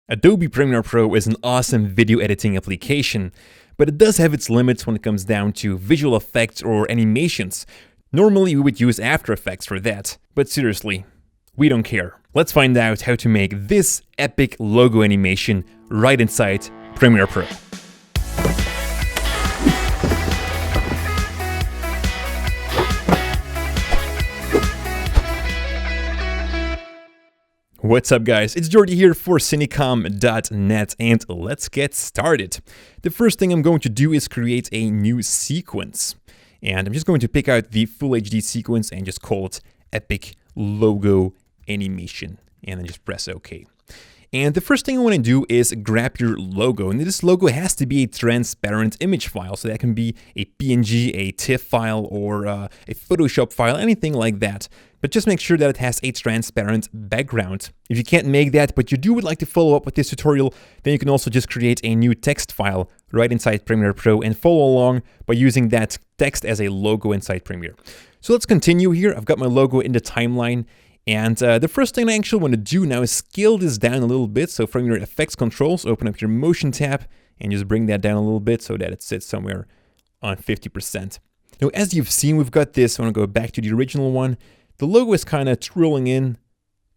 Adobe Premiere Pro is an awesome video editing application, but it does have its limits when it comes down to visual effects or animations. Normally we would use After Effects for that, but seriously, we don't care. Let's find out how to make this epic logo animation right inside Premiere Pro. What's up guys, it's Jordy here for Cinecom.net and let's get started. The first thing I'm going to do is create a new sequence. And I'm just going to pick out the full HD sequence and just call it Epic Logo Animation. And then just press OK. And the first thing I want to do is grab your logo. And this logo has to be a transparent image file. So that can be a PNG, a TIFF file, or a Photoshop file, anything like that. But just make sure that it has a transparent background. If you can't make that, but you would like to follow up with this tutorial, then you can also just create a new text file right inside Premiere Pro and follow along by using that text as a logo inside Premiere. So let's continue here. I've got my logo in the timeline. And the first thing I actually want to do now is scale this down a little bit. So from your effects controls, open up your motion tab and just bring that down a little bit so that it sits somewhere on 50%. Now, as you've seen, we've got this. I want to go back to the original one. The logo is kind of twirling in,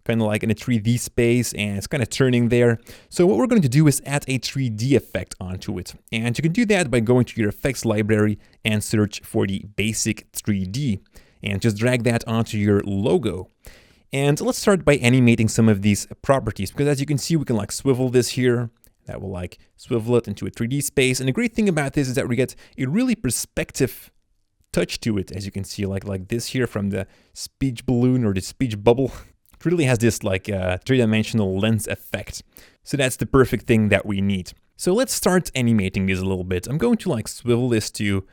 kind of like in a 3D space, and it's kind of turning there. So what we're going to do is add a 3D effect onto it. And you can do that by going to your effects library and search for the basic 3D. And just drag that onto your logo. And let's start by animating some of these properties, because as you can see, we can like swivel this here. That will like swivel it into a 3D space. And the great thing about this is that we get a really perspective touch to it, as you can see, like this here from the speech balloon or the speech bubble. It really has this like three-dimensional lens effect. So that's the perfect thing that we need. So let's start animating this a little bit. I'm going to like swivel this to,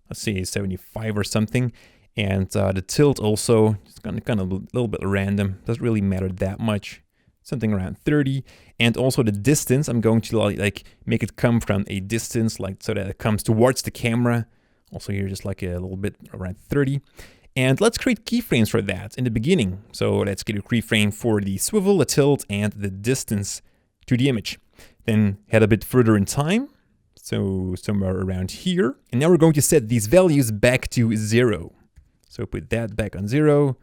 let's say 75 or something. And the tilt also, it's kind of a little bit random. Doesn't really matter that much. Something around 30. And also the distance, I'm going to like make it come from a distance, like so that it comes towards the camera. Also here, just like a little bit around 30. And let's create keyframes for that in the beginning. So let's get a keyframe for the swivel, the tilt, and the distance to the image. Then head a bit further in time. So somewhere around here. And now we're going to set these values back to 0. So put that back on 0,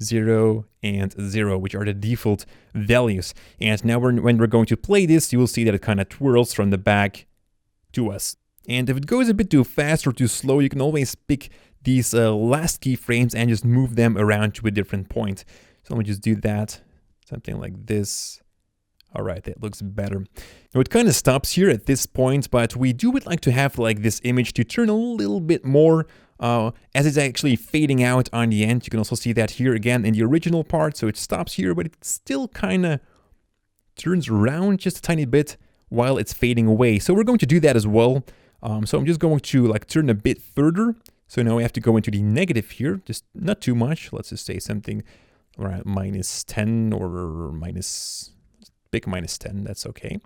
0, and 0, which are the default values. And now when we're going to play this, you will see that it kind of twirls from the back to us. And if it goes a bit too fast or too slow, you can always pick these last keyframes and just move them around to a different point. So let me just do that, something like this. All right, that looks better. Now it kind of stops here at this point, but we would like to have like this image to turn a little bit more as it's actually fading out on the end. You can also see that here again in the original part. So it stops here, but it still kind of turns around just a tiny bit while it's fading away. So we're going to do that as well. So I'm just going to like turn a bit further. So now we have to go into the negative here, just not too much. Let's just say something around -10 or big -10, that's okay.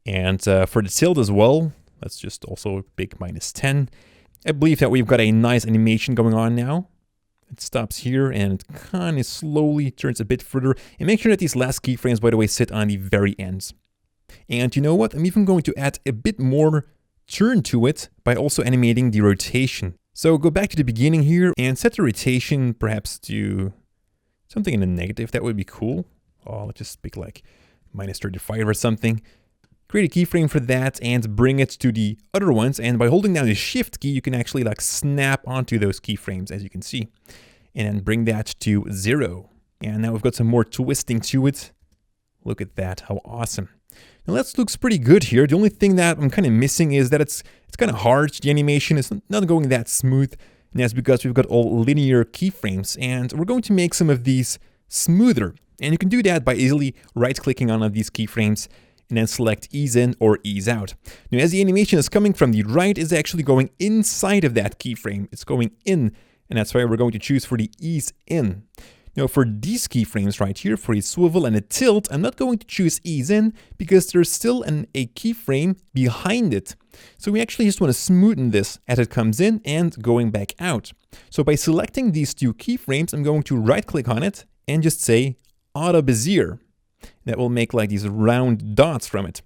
And for the tilt as well, let's just also big -10. I believe that we've got a nice animation going on now. It stops here and it kind of slowly turns a bit further. And make sure that these last keyframes, by the way, sit on the very ends. And you know what? I'm even going to add a bit more turn to it by also animating the rotation. So go back to the beginning here and set the rotation perhaps to something in the negative. That would be cool. Oh, let's just pick like -35 or something. Create a keyframe for that and bring it to the other ones. And by holding down the shift key, you can actually like snap onto those keyframes, as you can see. And then bring that to 0. And now we've got some more twisting to it. Look at that, how awesome. Now that looks pretty good here. The only thing that I'm kind of missing is that it's kind of hard. The animation is not going that smooth. And that's because we've got all linear keyframes. And we're going to make some of these smoother. And you can do that by easily right-clicking on these keyframes and then select ease in or ease out. Now, as the animation is coming from the right, it's actually going inside of that keyframe. It's going in, and that's why we're going to choose for the ease in. Now, for these keyframes right here, for a swivel and a tilt, I'm not going to choose ease in because there's still a keyframe behind it. So we actually just want to smoothen this as it comes in and going back out. So by selecting these two keyframes, I'm going to right-click on it and just say Auto Bezier. That will make like these round dots from it.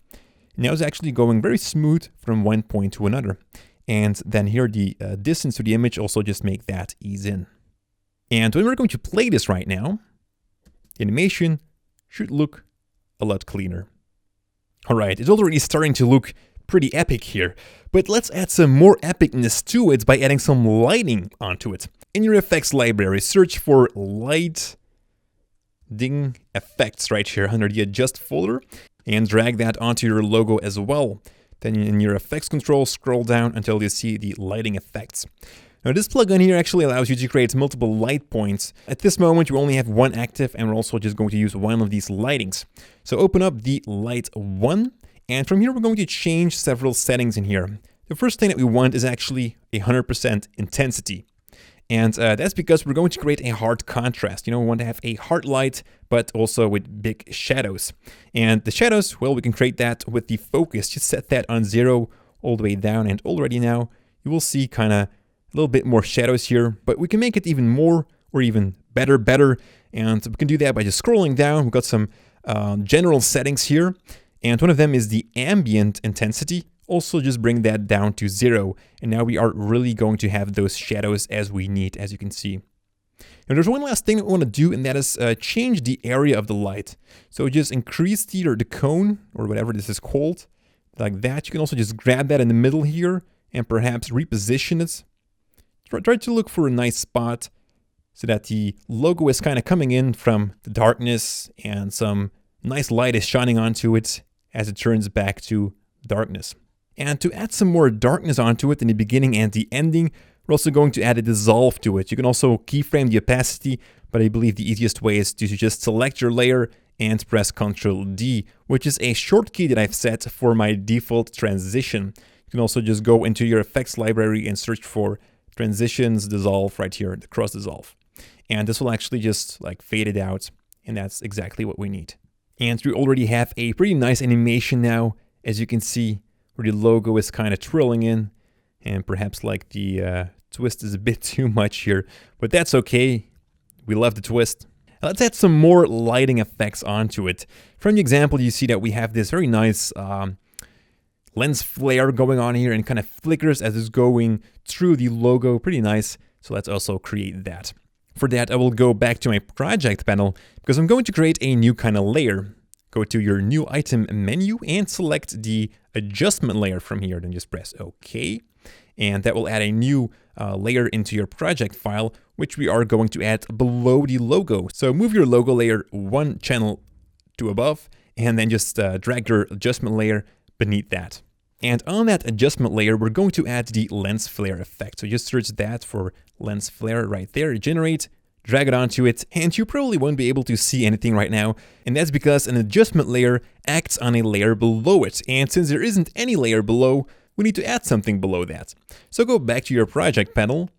Now it's actually going very smooth from one point to another. And then here the distance to the image, also just make that ease in. And when we're going to play this right now, the animation should look a lot cleaner. All right, it's already starting to look pretty epic here, but let's add some more epicness to it by adding some lighting onto it. In your effects library, search for lighting effects right here under the adjust folder and drag that onto your logo as well. Then in your effects control, scroll down until you see the lighting effects. Now this plugin here actually allows you to create multiple light points. At this moment you only have one active, and we're also just going to use one of these lightings. So open up the light 1, and from here we're going to change several settings in here. The first thing that we want is actually 100% intensity. And that's because we're going to create a hard contrast. You know, we want to have a hard light, but also with big shadows. And the shadows, well, we can create that with the focus. Just set that on 0 all the way down, and already now you will see kind of a little bit more shadows here, but we can make it even more or even better. And we can do that by just scrolling down. We've got some general settings here, and one of them is the ambient intensity. Also just bring that down to 0. And now we are really going to have those shadows as we need, as you can see. Now there's one last thing that we want to do, and that is change the area of the light. So just increase the cone, or whatever this is called, like that. You can also just grab that in the middle here and perhaps reposition it. Try to look for a nice spot so that the logo is kind of coming in from the darkness and some nice light is shining onto it as it turns back to darkness. And to add some more darkness onto it in the beginning and the ending, we're also going to add a dissolve to it. You can also keyframe the opacity, but I believe the easiest way is to just select your layer and press Ctrl D, which is a shortcut that I've set for my default transition. You can also just go into your effects library and search for transitions dissolve right here, the cross dissolve. And this will actually just like fade it out, and that's exactly what we need. And we already have a pretty nice animation now, as you can see, where the logo is kind of twirling in, and perhaps like the twist is a bit too much here, but that's okay. We love the twist. Let's add some more lighting effects onto it. From the example, you see that we have this very nice lens flare going on here, and kind of flickers as it's going through the logo. Pretty nice. So let's also create that. For that, I will go back to my project panel because I'm going to create a new kind of layer. Go to your new item menu and select the adjustment layer from here. Then just press OK. And that will add a new layer into your project file, which we are going to add below the logo. So move your logo layer 1 channel to above, and then just drag your adjustment layer beneath that. And on that adjustment layer, we're going to add the lens flare effect. So just search that for lens flare right there, generate, drag it onto it, and you probably won't be able to see anything right now. And that's because an adjustment layer acts on a layer below it. And since there isn't any layer below, we need to add something below that. So go back to your project panel,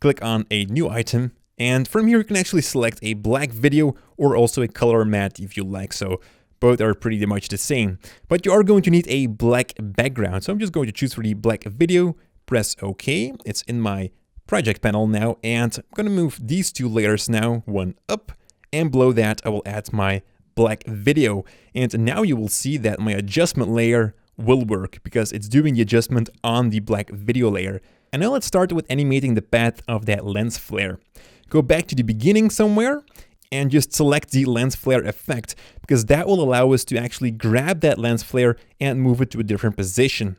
click on a new item, and from here you can actually select a black video or also a color matte if you like. So both are pretty much the same, but you are going to need a black background. So I'm just going to choose for the black video, press OK. It's in my project panel now, and I'm going to move these 2 layers now, one up, and below that I will add my black video. And now you will see that my adjustment layer will work because it's doing the adjustment on the black video layer. And now let's start with animating the path of that lens flare. Go back to the beginning somewhere and just select the lens flare effect, because that will allow us to actually grab that lens flare and move it to a different position.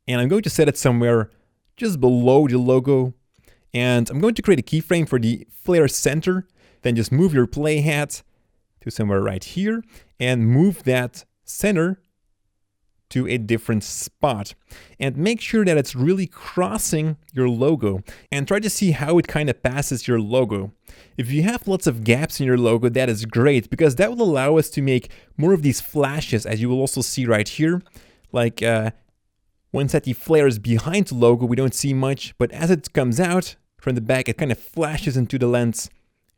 And I'm going to set it somewhere just below the logo. And I'm going to create a keyframe for the flare center. Then just move your playhead to somewhere right here and move that center to a different spot, and make sure that it's really crossing your logo, and try to see how it kind of passes your logo. If you have lots of gaps in your logo, that is great, because that will allow us to make more of these flashes, as you will also see right here. Like once that the flare is behind the logo, we don't see much, but as it comes out from the back, it kind of flashes into the lens,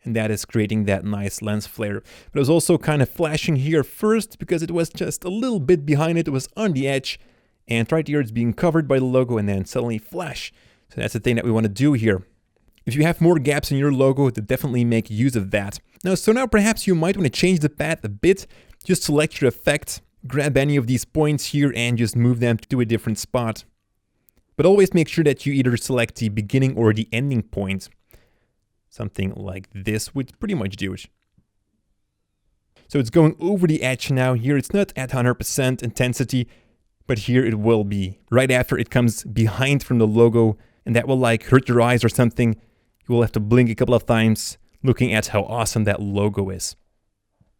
and that is creating that nice lens flare. But it was also kind of flashing here first because it was just a little bit behind it. It was on the edge, and right here it's being covered by the logo, and then suddenly flash. So that's the thing that we want to do here. If you have more gaps in your logo, to definitely make use of that. Now perhaps you might want to change the path a bit. just select your effect, grab any of these points here and just move them to a different spot. But always make sure that you either select the beginning or the ending point. Something like this would pretty much do it. So it's going over the edge now. Here it's not at 100% intensity, but here it will be. Right after it comes behind from the logo, and that will like hurt your eyes or something. You will have to blink a couple of times looking at how awesome that logo is.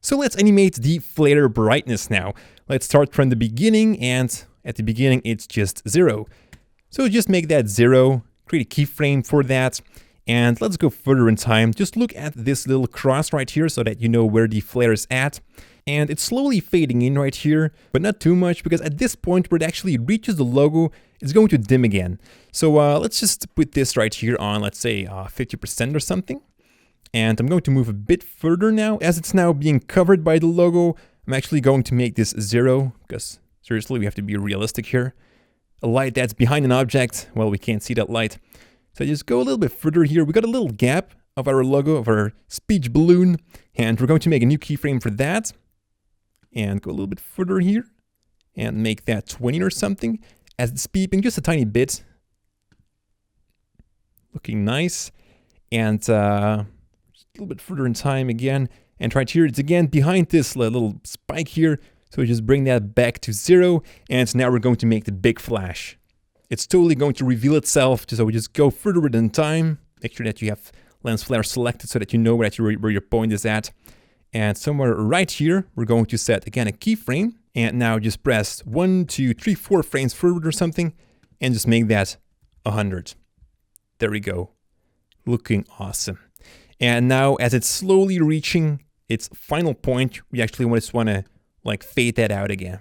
So let's animate the Deflator Brightness now. Let's start from the beginning, and at the beginning it's just 0. So just make that 0, create a keyframe for that, and let's go further in time. Just look at this little cross right here so that you know where the flare is at. And it's slowly fading in right here, but not too much, because at this point where it actually reaches the logo, it's going to dim again. So let's just put this right here on, let's say 50% or something. And I'm going to move a bit further now. As it's now being covered by the logo, I'm actually going to make this 0, because seriously, we have to be realistic here. A light that's behind an object, well, we can't see that light. So just go a little bit further here. We got a little gap of our logo, of our speech balloon, and we're going to make a new keyframe for that. And go a little bit further here and make that 20 or something. As it's beeping just a tiny bit. Looking nice. And just a little bit further in time again. And right here, it's again behind this little spike here. So we just bring that back to 0. And now we're going to make the big flash. It's totally going to reveal itself. So we just go further in time. Make sure that you have lens flare selected so that you know where your point is at. And somewhere right here, we're going to set again a keyframe. And now just press 1, 2, 3, 4 frames forward or something. And just make that 100. There we go. Looking awesome. And now as it's slowly reaching its final point, we actually just want to like fade that out again.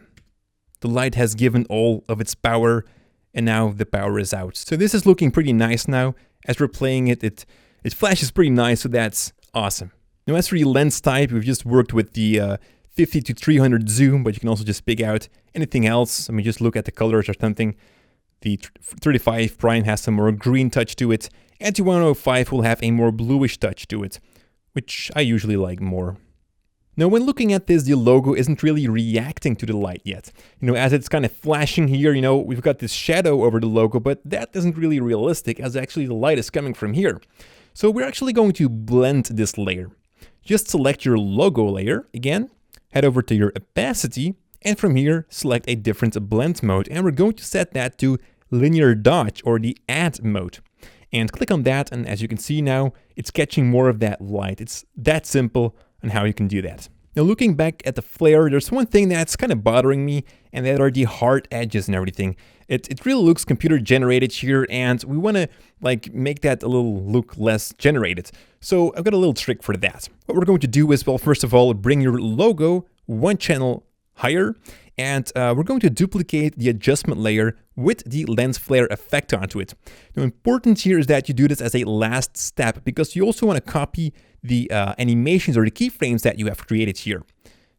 The light has given all of its power, and now the power is out. So this is looking pretty nice now. As we're playing it, it flashes pretty nice, so that's awesome. Now as for the lens type, we've just worked with the 50 to 300 zoom, but you can also just pick out anything else. I mean, just look at the colors or something. The 35 prime has some more green touch to it, and the 105 will have a more bluish touch to it, which I usually like more. Now, when looking at this, the logo isn't really reacting to the light yet. As it's kind of flashing here, we've got this shadow over the logo, but that isn't really realistic, as actually the light is coming from here. So we're actually going to blend this layer. Just select your logo layer again, head over to your opacity, and from here, select a different blend mode. And we're going to set that to linear dodge, or the add mode. And click on that, and as you can see now, it's catching more of that light. It's that simple on how you can do that. Now, looking back at the flare, there's one thing that's kind of bothering me, and that are the hard edges and everything. It really looks computer generated here, and we want to make that a little look less generated. So I've got a little trick for that. What we're going to do is, well, first of all, bring your logo one channel higher, and we're going to duplicate the adjustment layer with the lens flare effect onto it. Now, important here is that you do this as a last step, because you also want to copy the animations or the keyframes that you have created here.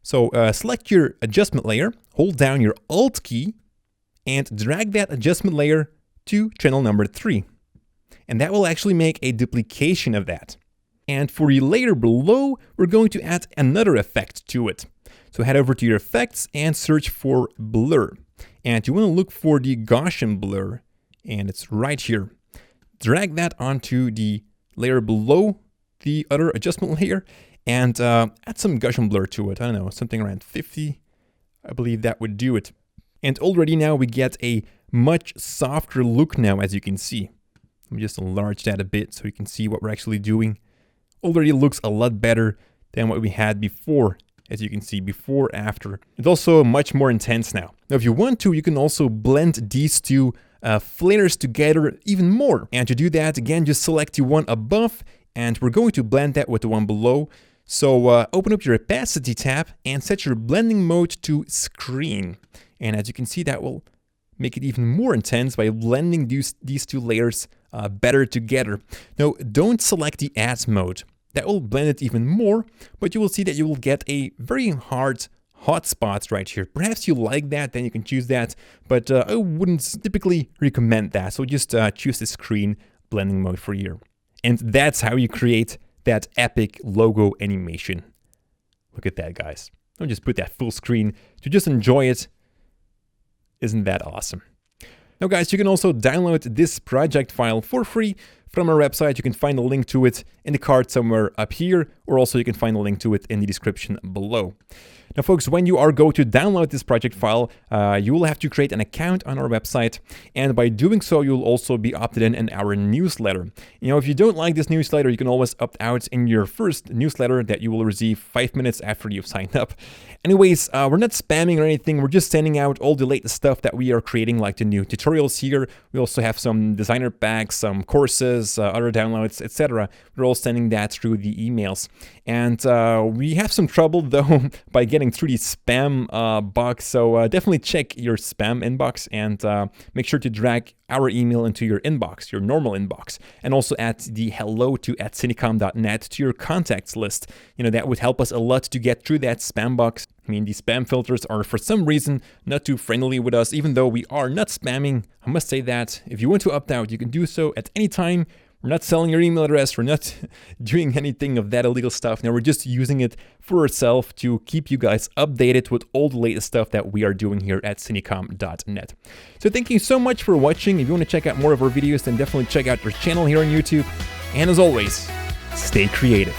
So select your adjustment layer, hold down your Alt key, and drag that adjustment layer to channel number 3. And that will actually make a duplication of that. And for the layer below, we're going to add another effect to it. So head over to your effects and search for blur. And you want to look for the Gaussian blur, and it's right here. Drag that onto the layer below the other adjustment layer, and add some Gaussian blur to it. I don't know, something around 50. I believe that would do it. And already now we get a much softer look now, as you can see. Let me just enlarge that a bit so you can see what we're actually doing. Already looks a lot better than what we had before. As you can see, before, after. It's also much more intense now. Now, if you want to, you can also blend these two flares together even more. And to do that, again, just select the one above, and we're going to blend that with the one below. So open up your opacity tab and set your blending mode to screen. And as you can see, that will make it even more intense by blending these two layers better together. Now, don't select the add mode. That will blend it even more, but you will see that you will get a very hard hot spots right here. Perhaps you like that, then you can choose that, but I wouldn't typically recommend that. So just choose the screen blending mode for here. And that's how you create that epic logo animation. Look at that, guys. I'll just put that full screen to just enjoy it. Isn't that awesome? Now guys, you can also download this project file for free from our website. You can find a link to it in the card somewhere up here, or also you can find a link to it in the description below. Now folks, when you are going to download this project file, you will have to create an account on our website, and by doing so, you'll also be opted in our newsletter. You know, if you don't like this newsletter, you can always opt out in your first newsletter that you will receive 5 minutes after you've signed up. Anyways, we're not spamming or anything, we're just sending out all the latest stuff that we are creating, like the new tutorials here. We also have some designer packs, some courses, other downloads, etc. We're all sending that through the emails. And we have some trouble though by getting through the spam box, so definitely check your spam inbox and make sure to drag our email into your inbox, your normal inbox, and also add the hello@Cinecom.net to your contacts list. You know, that would help us a lot to get through that spam box. I mean, the spam filters are for some reason not too friendly with us, even though we are not spamming. I must say that if you want to opt out, you can do so at any time. We're not selling your email address, we're not doing anything of that illegal stuff. Now we're just using it for ourselves to keep you guys updated with all the latest stuff that we are doing here at Cinecom.net. So thank you so much for watching. If you want to check out more of our videos, then definitely check out our channel here on YouTube. And as always, stay creative.